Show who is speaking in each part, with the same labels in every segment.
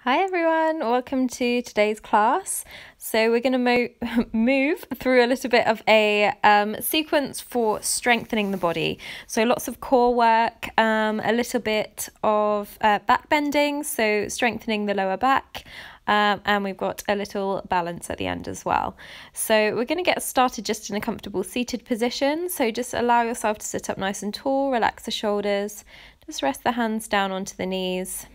Speaker 1: Hi everyone, welcome to today's class. So we're going to move through a little bit of a sequence for strengthening the body. So lots of core work, a little bit of back bending, so strengthening the lower back, and we've got a little balance at the end as well. So we're going to get started just in a comfortable seated position. So just allow yourself to sit up nice and tall, relax the shoulders, just rest the hands down onto the knees.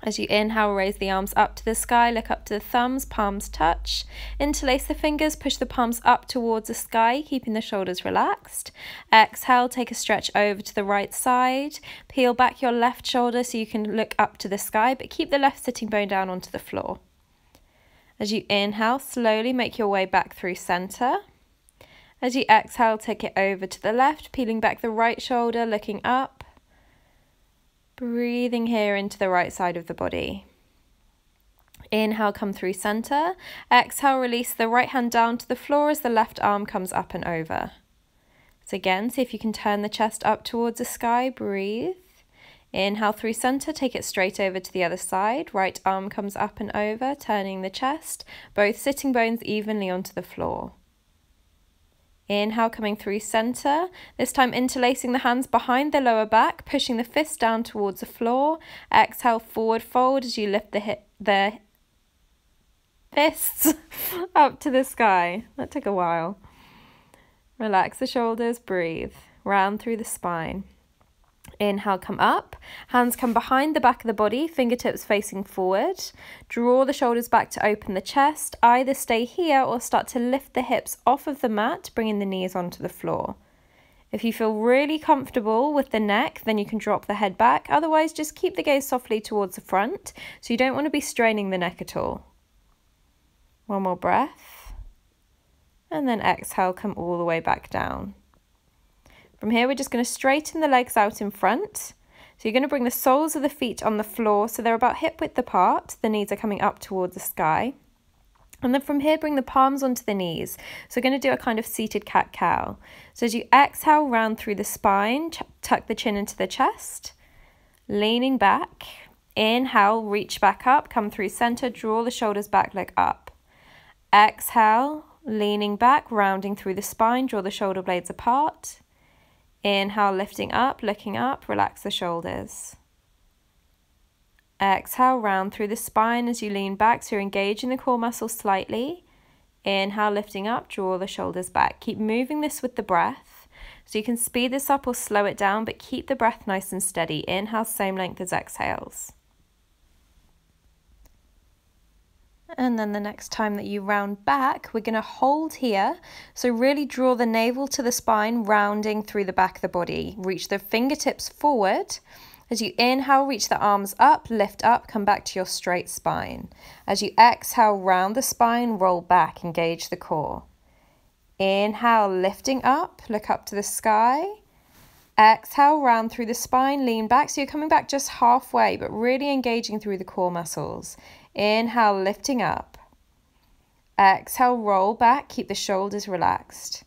Speaker 1: As you inhale, raise the arms up to the sky, look up to the thumbs, palms touch. Interlace the fingers, push the palms up towards the sky, keeping the shoulders relaxed. Exhale, take a stretch over to the right side. Peel back your left shoulder so you can look up to the sky, but keep the left sitting bone down onto the floor. As you inhale, slowly make your way back through center. As you exhale, take it over to the left, peeling back the right shoulder, looking up. Breathing here into the right side of the body. Inhale, come through center. Exhale, release the right hand down to the floor as the left arm comes up and over. So again, see if you can turn the chest up towards the sky. Breathe. Inhale through center, take it straight over to the other side. Right arm comes up and over, turning the chest, both sitting bones evenly onto the floor. Inhale, coming through center, this time interlacing the hands behind the lower back, pushing the fists down towards the floor. Exhale, forward fold as you lift the fists up to the sky. That took a while. Relax the shoulders, breathe. Round through the spine. Inhale, come up. Hands come behind the back of the body, fingertips facing forward. Draw the shoulders back to open the chest. Either stay here or start to lift the hips off of the mat, bringing the knees onto the floor. If you feel really comfortable with the neck, then you can drop the head back. Otherwise, just keep the gaze softly towards the front. So you don't want to be straining the neck at all. One more breath. And then exhale, come all the way back down. From here, we're just going to straighten the legs out in front. So you're going to bring the soles of the feet on the floor so they're about hip width apart. The knees are coming up towards the sky. And then from here, bring the palms onto the knees. So we're going to do a kind of seated cat-cow. So as you exhale, round through the spine, tuck the chin into the chest. Leaning back. Inhale, reach back up, come through center, draw the shoulders back, look up. Exhale, leaning back, rounding through the spine, draw the shoulder blades apart. Inhale, lifting up, looking up, relax the shoulders. Exhale, round through the spine as you lean back, so you're engaging the core muscles slightly. Inhale, lifting up, draw the shoulders back. Keep moving this with the breath. So you can speed this up or slow it down, but keep the breath nice and steady. Inhale, same length as exhales. And then the next time that you round back, we're going to hold here. So really draw the navel to the spine, rounding through the back of the body. Reach the fingertips forward. As you inhale, reach the arms up, lift up, come back to your straight spine. As you exhale, round the spine, roll back, engage the core. Inhale, lifting up, look up to the sky. Exhale, round through the spine, lean back. So you're coming back just halfway, but really engaging through the core muscles. Inhale, lifting up. Exhale, roll back, keep the shoulders relaxed.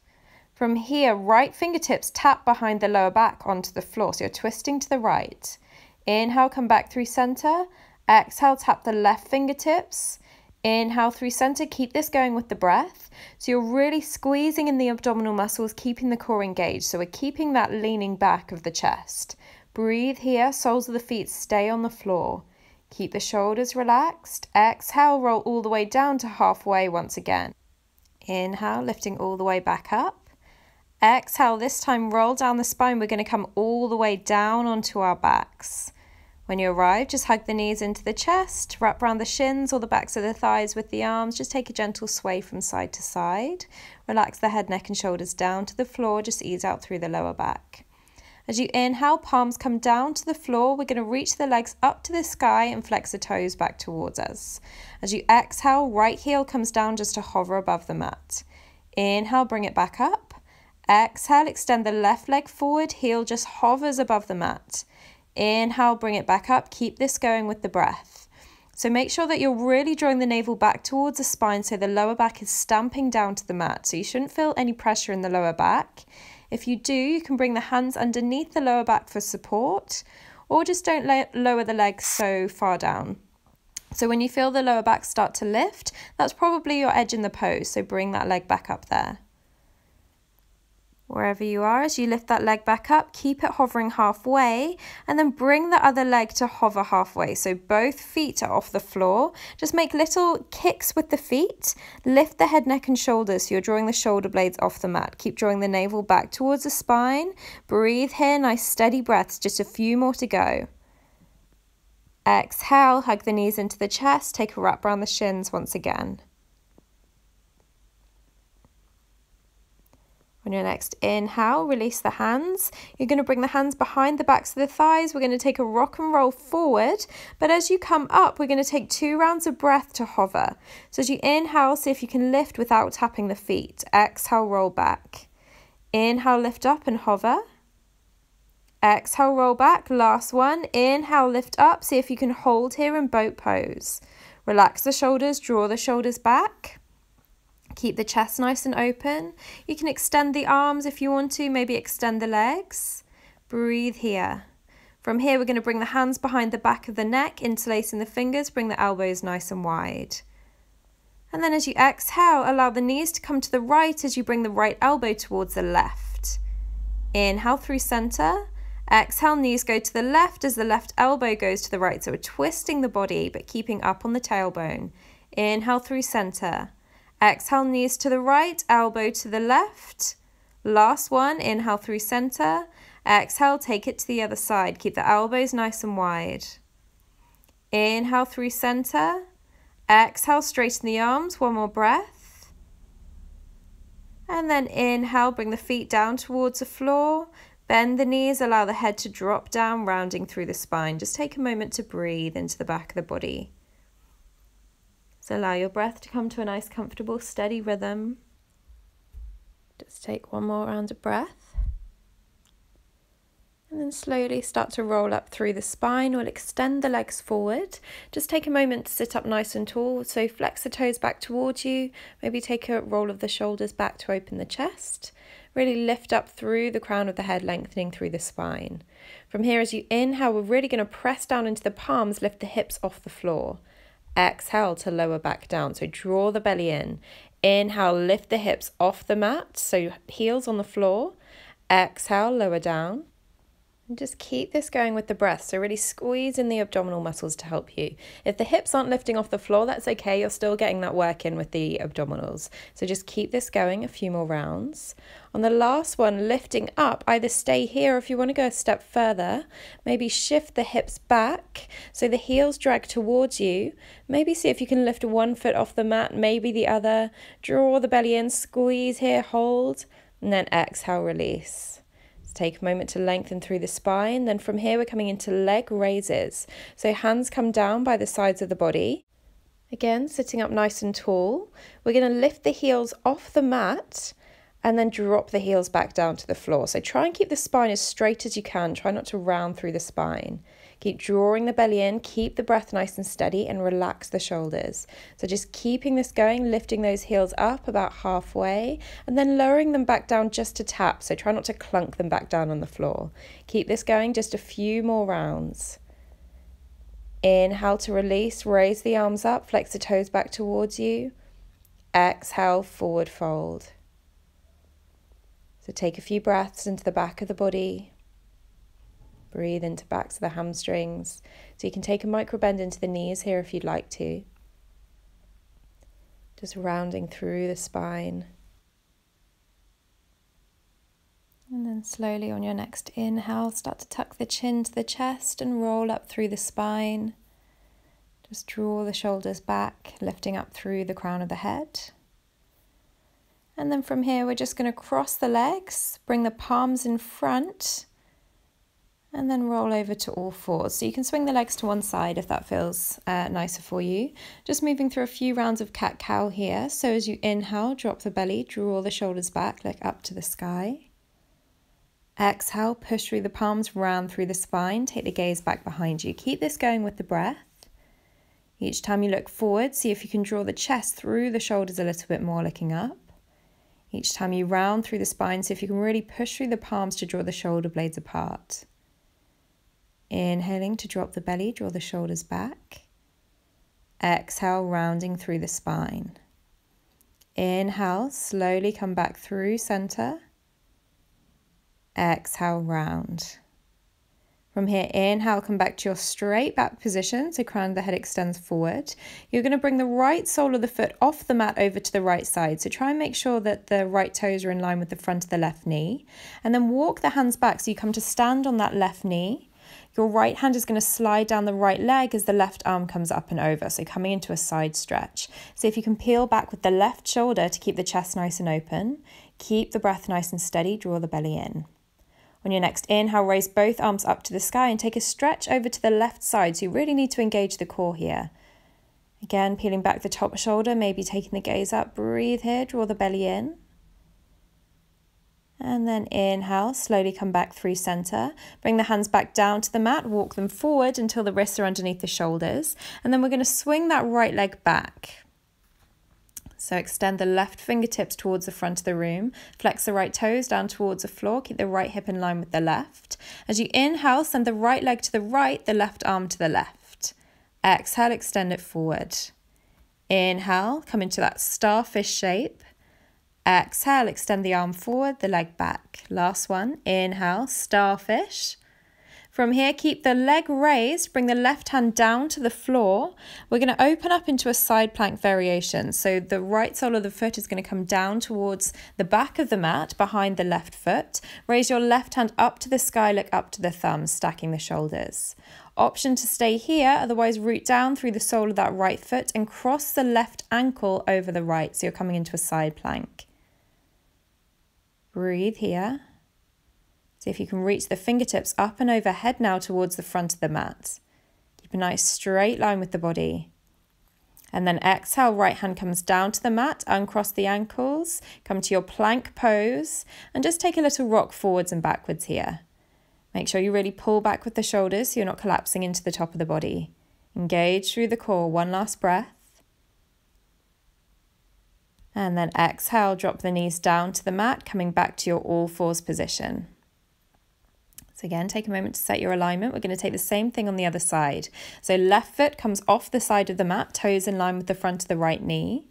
Speaker 1: From here, right fingertips tap behind the lower back onto the floor, so you're twisting to the right. Inhale, come back through center. Exhale, tap the left fingertips. Inhale through center, keep this going with the breath. So you're really squeezing in the abdominal muscles, keeping the core engaged. So we're keeping that leaning back of the chest. Breathe here, soles of the feet stay on the floor. Keep the shoulders relaxed. Exhale, roll all the way down to halfway once again. Inhale, lifting all the way back up. Exhale, this time roll down the spine. We're going to come all the way down onto our backs. When you arrive, just hug the knees into the chest, wrap around the shins or the backs of the thighs with the arms. Just take a gentle sway from side to side. Relax the head, neck and shoulders down to the floor. Just ease out through the lower back. As you inhale, palms come down to the floor. We're going to reach the legs up to the sky and flex the toes back towards us. As you exhale, right heel comes down just to hover above the mat. Inhale, bring it back up. Exhale, extend the left leg forward. Heel just hovers above the mat. Inhale, bring it back up. Keep this going with the breath. So make sure that you're really drawing the navel back towards the spine so the lower back is stamping down to the mat. So you shouldn't feel any pressure in the lower back. If you do, you can bring the hands underneath the lower back for support, or just don't lower the legs so far down. So when you feel the lower back start to lift, that's probably your edge in the pose, so bring that leg back up there. Wherever you are, as you lift that leg back up, keep it hovering halfway, and then bring the other leg to hover halfway. So both feet are off the floor. Just make little kicks with the feet. Lift the head, neck, and shoulders so you're drawing the shoulder blades off the mat. Keep drawing the navel back towards the spine. Breathe here, nice steady breaths, just a few more to go. Exhale, hug the knees into the chest, take a wrap around the shins once again. On your next inhale, release the hands. You're going to bring the hands behind the backs of the thighs. We're going to take a rock and roll forward, but as you come up, we're going to take 2 rounds of breath to hover. So as you inhale, see if you can lift without tapping the feet. Exhale, roll back. Inhale, lift up and hover. Exhale, roll back. Last one. Inhale, lift up. See if you can hold here in boat pose. Relax the shoulders, draw the shoulders back. Keep the chest nice and open. You can extend the arms if you want to, maybe extend the legs. Breathe here. From here, we're going to bring the hands behind the back of the neck, interlacing the fingers, bring the elbows nice and wide. And then as you exhale, allow the knees to come to the right as you bring the right elbow towards the left. Inhale through center. Exhale, knees go to the left as the left elbow goes to the right. So we're twisting the body, but keeping up on the tailbone. Inhale through center. Exhale, knees to the right, elbow to the left. Last one, inhale through center. Exhale, take it to the other side. Keep the elbows nice and wide. Inhale through center. Exhale, straighten the arms, one more breath. And then inhale, bring the feet down towards the floor. Bend the knees, allow the head to drop down, rounding through the spine. Just take a moment to breathe into the back of the body. So allow your breath to come to a nice, comfortable, steady rhythm. Just take one more round of breath. And then slowly start to roll up through the spine. We'll extend the legs forward. Just take a moment to sit up nice and tall. So flex the toes back towards you. Maybe take a roll of the shoulders back to open the chest. Really lift up through the crown of the head, lengthening through the spine. From here, as you inhale, we're really going to press down into the palms, lift the hips off the floor. Exhale to lower back down. So draw the belly in. Inhale, lift the hips off the mat. So heels on the floor. Exhale, lower down. And just keep this going with the breath. So really squeeze in the abdominal muscles to help you. If the hips aren't lifting off the floor, that's okay. You're still getting that work in with the abdominals. So just keep this going a few more rounds. On the last one, lifting up, either stay here or if you want to go a step further, maybe shift the hips back so the heels drag towards you. Maybe see if you can lift one foot off the mat, maybe the other. Draw the belly in, squeeze here, hold, and then exhale, release. Take a moment to lengthen through the spine. Then from here, we're coming into leg raises. So hands come down by the sides of the body. Again, sitting up nice and tall. We're going to lift the heels off the mat and then drop the heels back down to the floor. So try and keep the spine as straight as you can. Try not to round through the spine. Keep drawing the belly in, keep the breath nice and steady, and relax the shoulders. So just keeping this going, lifting those heels up about halfway, and then lowering them back down just to tap. So try not to clunk them back down on the floor. Keep this going just a few more rounds. Inhale to release, raise the arms up, flex the toes back towards you. Exhale, forward fold. So take a few breaths into the back of the body. Breathe into backs of the hamstrings. So you can take a micro bend into the knees here if you'd like to. Just rounding through the spine. And then slowly on your next inhale, start to tuck the chin to the chest and roll up through the spine. Just draw the shoulders back, lifting up through the crown of the head. And then from here, we're just going to cross the legs, bring the palms in front, and then roll over to all fours. So you can swing the legs to one side if that feels nicer for you. Just moving through a few rounds of cat-cow here. So as you inhale, drop the belly, draw the shoulders back, look up to the sky. Exhale, push through the palms, round through the spine, take the gaze back behind you. Keep this going with the breath. Each time you look forward, see if you can draw the chest through the shoulders a little bit more, looking up. Each time you round through the spine, see if you can really push through the palms to draw the shoulder blades apart. Inhaling to drop the belly, draw the shoulders back. Exhale, rounding through the spine. Inhale, slowly come back through center. Exhale, round. From here, inhale, come back to your straight back position, so crown of the head extends forward. You're going to bring the right sole of the foot off the mat over to the right side, so try and make sure that the right toes are in line with the front of the left knee. And then walk the hands back so you come to stand on that left knee. Your right hand is going to slide down the right leg as the left arm comes up and over, so coming into a side stretch. So if you can peel back with the left shoulder to keep the chest nice and open, keep the breath nice and steady, draw the belly in. On your next inhale, raise both arms up to the sky and take a stretch over to the left side. So you really need to engage the core here. Again, peeling back the top shoulder, maybe taking the gaze up. Breathe here, draw the belly in. And then inhale, slowly come back through center. Bring the hands back down to the mat, walk them forward until the wrists are underneath the shoulders. And then we're going to swing that right leg back. So extend the left fingertips towards the front of the room, flex the right toes down towards the floor, keep the right hip in line with the left. As you inhale, send the right leg to the right, the left arm to the left. Exhale, extend it forward. Inhale, come into that starfish shape. Exhale, extend the arm forward, the leg back. Last one, inhale, starfish. From here, keep the leg raised, bring the left hand down to the floor. We're going to open up into a side plank variation. So the right sole of the foot is going to come down towards the back of the mat behind the left foot. Raise your left hand up to the sky, look up to the thumb, stacking the shoulders. Option to stay here, otherwise root down through the sole of that right foot and cross the left ankle over the right. So you're coming into a side plank. Breathe here. See if you can reach the fingertips up and overhead now towards the front of the mat. Keep a nice straight line with the body. And then exhale, right hand comes down to the mat, uncross the ankles, come to your plank pose, and just take a little rock forwards and backwards here. Make sure you really pull back with the shoulders so you're not collapsing into the top of the body. Engage through the core, one last breath. And then exhale, drop the knees down to the mat, coming back to your all fours position. So again, take a moment to set your alignment. We're going to take the same thing on the other side. So left foot comes off the side of the mat, toes in line with the front of the right knee.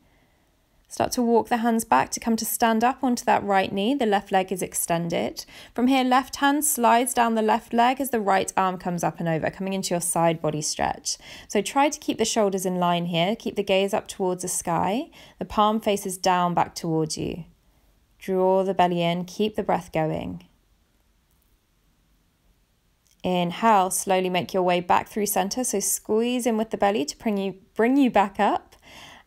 Speaker 1: Start to walk the hands back to come to stand up onto that right knee. The left leg is extended. From here, left hand slides down the left leg as the right arm comes up and over, coming into your side body stretch. So try to keep the shoulders in line here. Keep the gaze up towards the sky. The palm faces down back towards you. Draw the belly in. Keep the breath going. Inhale, slowly make your way back through center. So squeeze in with the belly to bring you back up.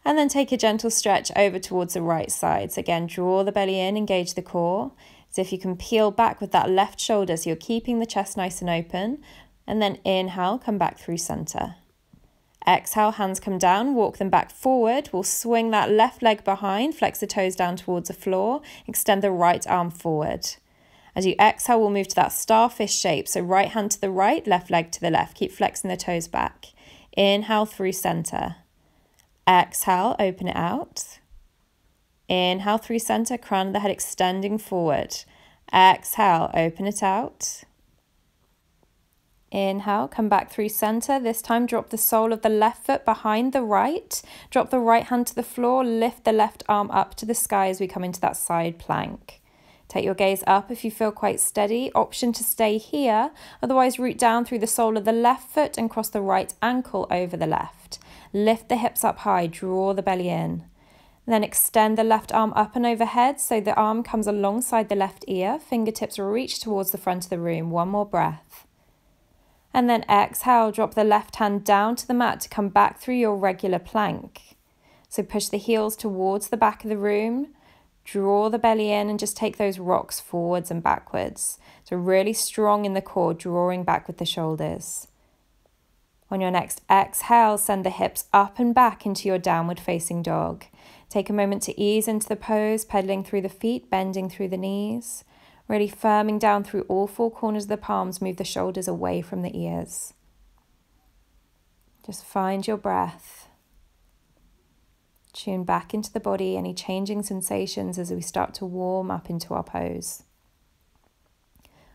Speaker 1: And then take a gentle stretch over towards the right side. So again, draw the belly in, engage the core. So if you can peel back with that left shoulder, so you're keeping the chest nice and open. And then inhale, come back through center. Exhale, hands come down, walk them back forward. We'll swing that left leg behind, flex the toes down towards the floor, extend the right arm forward. As you exhale, we'll move to that starfish shape. So right hand to the right, left leg to the left. Keep flexing the toes back. Inhale through center. Exhale, open it out. Inhale through center, crown of the head extending forward. Exhale, open it out. Inhale, come back through center. This time, drop the sole of the left foot behind the right. Drop the right hand to the floor. Lift the left arm up to the sky as we come into that side plank. Take your gaze up if you feel quite steady. Option to stay here. Otherwise, root down through the sole of the left foot and cross the right ankle over the left. Lift the hips up high. Draw the belly in. Then extend the left arm up and overhead so the arm comes alongside the left ear. Fingertips reach towards the front of the room. One more breath. And then exhale, drop the left hand down to the mat to come back through your regular plank. So push the heels towards the back of the room. Draw the belly in and just take those rocks forwards and backwards. So really strong in the core, drawing back with the shoulders. On your next exhale, send the hips up and back into your downward facing dog. Take a moment to ease into the pose, pedaling through the feet, bending through the knees. Really firming down through all four corners of the palms, move the shoulders away from the ears. Just find your breath. Tune back into the body, any changing sensations as we start to warm up into our pose.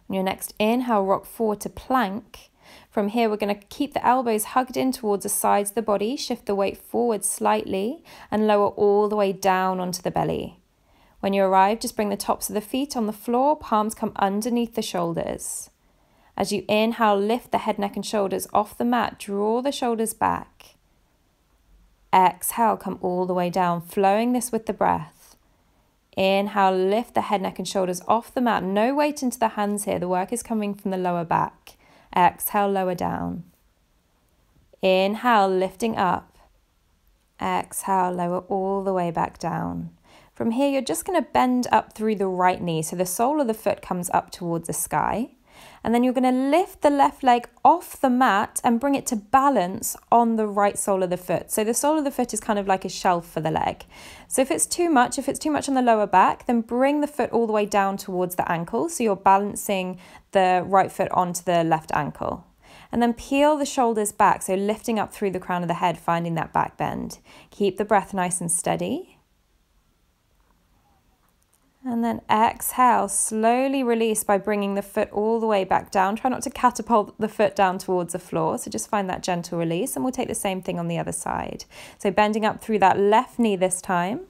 Speaker 1: On your next inhale, rock forward to plank. From here, we're going to keep the elbows hugged in towards the sides of the body, shift the weight forward slightly, and lower all the way down onto the belly. When you arrive, just bring the tops of the feet on the floor, palms come underneath the shoulders. As you inhale, lift the head, neck, and shoulders off the mat, draw the shoulders back. Exhale, come all the way down, flowing this with the breath. Inhale, lift the head, neck, and shoulders off the mat. No weight into the hands here. The work is coming from the lower back. Exhale, lower down. Inhale, lifting up. Exhale, lower all the way back down. From here, you're just going to bend up through the right knee. So the sole of the foot comes up towards the sky. And then you're going to lift the left leg off the mat and bring it to balance on the right sole of the foot. So the sole of the foot is kind of like a shelf for the leg. So if it's too much on the lower back, then bring the foot all the way down towards the ankle. So you're balancing the right foot onto the left ankle. And then peel the shoulders back, so lifting up through the crown of the head, finding that back bend. Keep the breath nice and steady. And then exhale, slowly release by bringing the foot all the way back down. Try not to catapult the foot down towards the floor, so just find that gentle release, and we'll take the same thing on the other side. So bending up through that left knee this time.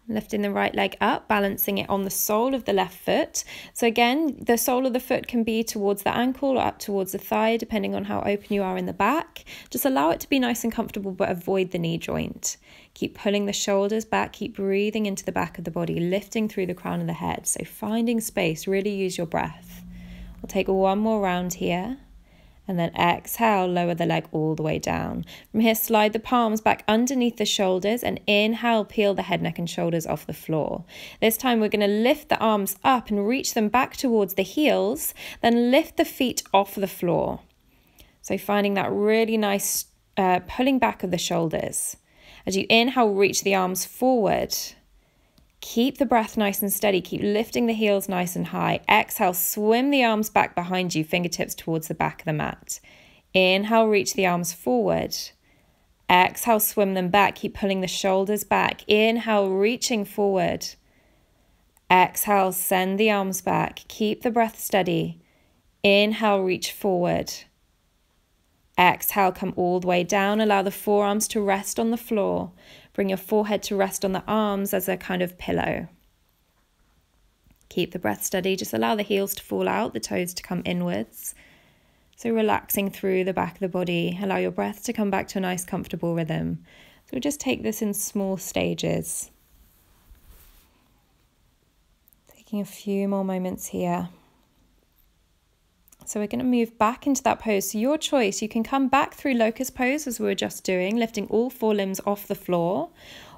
Speaker 1: Lifting the right leg up, balancing it on the sole of the left foot. So again, the sole of the foot can be towards the ankle or up towards the thigh, depending on how open you are in the back. Just allow it to be nice and comfortable, but avoid the knee joint. Keep pulling the shoulders back, keep breathing into the back of the body, lifting through the crown of the head. So finding space, really use your breath. We'll take one more round here. And then exhale, lower the leg all the way down. From here, slide the palms back underneath the shoulders and inhale, peel the head, neck, and shoulders off the floor. This time we're going to lift the arms up and reach them back towards the heels, then lift the feet off the floor. So finding that really nice pulling back of the shoulders. As you inhale, reach the arms forward. Keep the breath nice and steady. Keep lifting the heels nice and high. Exhale, swim the arms back behind you, fingertips towards the back of the mat. Inhale, reach the arms forward. Exhale, swim them back. Keep pulling the shoulders back. Inhale, reaching forward. Exhale, send the arms back. Keep the breath steady. Inhale, reach forward. Exhale, come all the way down. Allow the forearms to rest on the floor. Bring your forehead to rest on the arms as a kind of pillow. Keep the breath steady. Just allow the heels to fall out, the toes to come inwards. So relaxing through the back of the body. Allow your breath to come back to a nice, comfortable rhythm. So we'll just take this in small stages. Taking a few more moments here. So we're going to move back into that pose. So your choice, you can come back through locust pose as we were just doing, lifting all four limbs off the floor.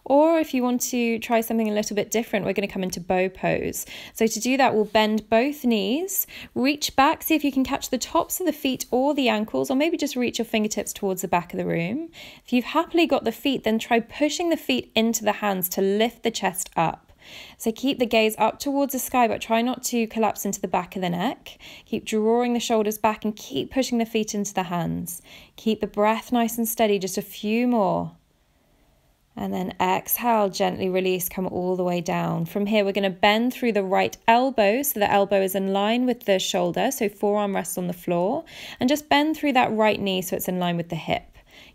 Speaker 1: Or if you want to try something a little bit different, we're going to come into bow pose. So to do that, we'll bend both knees, reach back, see if you can catch the tops of the feet or the ankles, or maybe just reach your fingertips towards the back of the room. If you've happily got the feet, then try pushing the feet into the hands to lift the chest up. So keep the gaze up towards the sky, but try not to collapse into the back of the neck. Keep drawing the shoulders back and keep pushing the feet into the hands. Keep the breath nice and steady, just a few more. And then exhale, gently release, come all the way down. From here, we're going to bend through the right elbow, so the elbow is in line with the shoulder, so forearm rests on the floor. And just bend through that right knee so it's in line with the hip.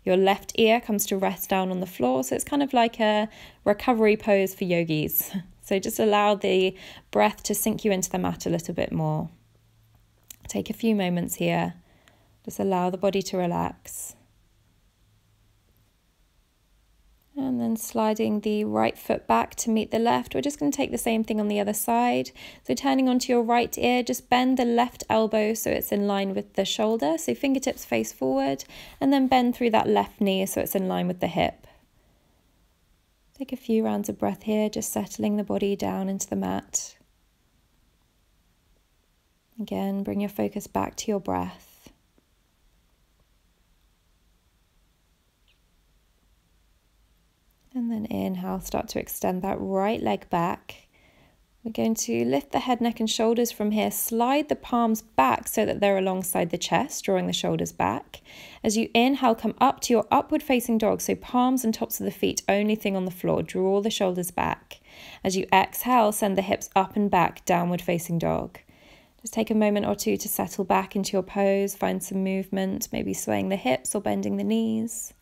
Speaker 1: Your left ear comes to rest down on the floor, so it's kind of like a recovery pose for yogis. So just allow the breath to sink you into the mat a little bit more. Take a few moments here. Just allow the body to relax. And then sliding the right foot back to meet the left. We're just going to take the same thing on the other side. So turning onto your right ear, just bend the left elbow so it's in line with the shoulder. So fingertips face forward, and then bend through that left knee so it's in line with the hip. Take a few rounds of breath here, just settling the body down into the mat. Again, bring your focus back to your breath. And then inhale, start to extend that right leg back. We're going to lift the head, neck, and shoulders from here. Slide the palms back so that they're alongside the chest, drawing the shoulders back. As you inhale, come up to your upward facing dog. So palms and tops of the feet, only thing on the floor. Draw the shoulders back. As you exhale, send the hips up and back, downward facing dog. Just take a moment or two to settle back into your pose, find some movement, maybe swaying the hips or bending the knees.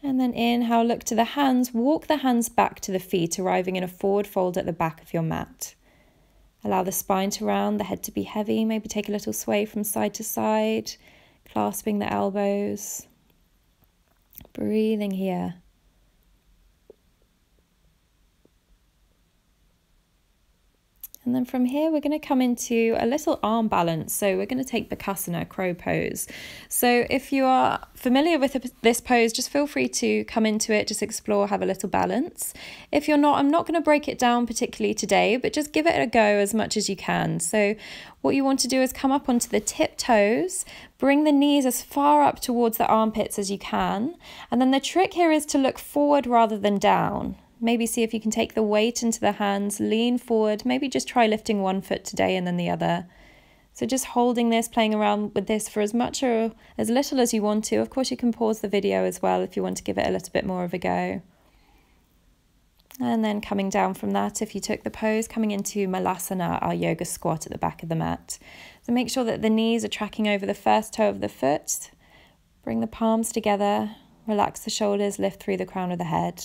Speaker 1: And then inhale, look to the hands, walk the hands back to the feet, arriving in a forward fold at the back of your mat. Allow the spine to round, the head to be heavy, maybe take a little sway from side to side, clasping the elbows. Breathing here. And then from here, we're going to come into a little arm balance. So we're going to take Bakasana, crow pose. So if you are familiar with this pose, just feel free to come into it, just explore, have a little balance. If you're not, I'm not going to break it down particularly today, but just give it a go as much as you can. So what you want to do is come up onto the tiptoes, bring the knees as far up towards the armpits as you can. And then the trick here is to look forward rather than down. Maybe see if you can take the weight into the hands, lean forward, maybe just try lifting one foot today and then the other. So just holding this, playing around with this for as much or as little as you want to. Of course, you can pause the video as well if you want to give it a little bit more of a go. And then coming down from that, if you took the pose, coming into Malasana, our yoga squat at the back of the mat. So make sure that the knees are tracking over the first toe of the foot. Bring the palms together, relax the shoulders, lift through the crown of the head.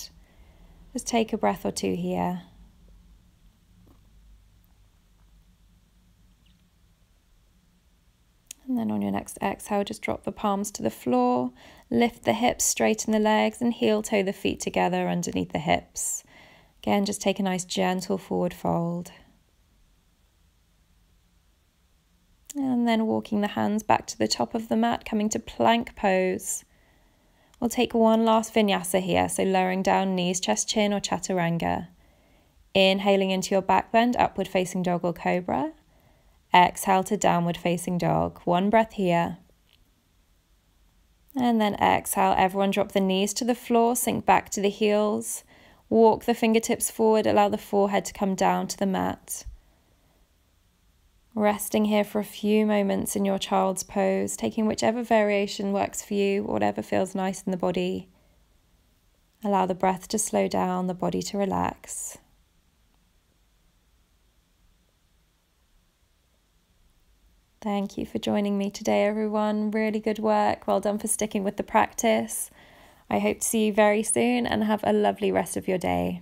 Speaker 1: Just take a breath or two here. And then on your next exhale, just drop the palms to the floor, lift the hips, straighten the legs, and heel toe the feet together underneath the hips. Again, just take a nice gentle forward fold. And then walking the hands back to the top of the mat, coming to plank pose. We'll take one last vinyasa here, so lowering down, knees, chest, chin, or chaturanga. Inhaling into your back bend, upward facing dog or cobra. Exhale to downward facing dog. One breath here. And then exhale, everyone drop the knees to the floor, sink back to the heels. Walk the fingertips forward, allow the forehead to come down to the mat. Resting here for a few moments in your child's pose, taking whichever variation works for you, whatever feels nice in the body. Allow the breath to slow down, the body to relax. Thank you for joining me today, everyone. Really good work. Well done for sticking with the practice. I hope to see you very soon and have a lovely rest of your day.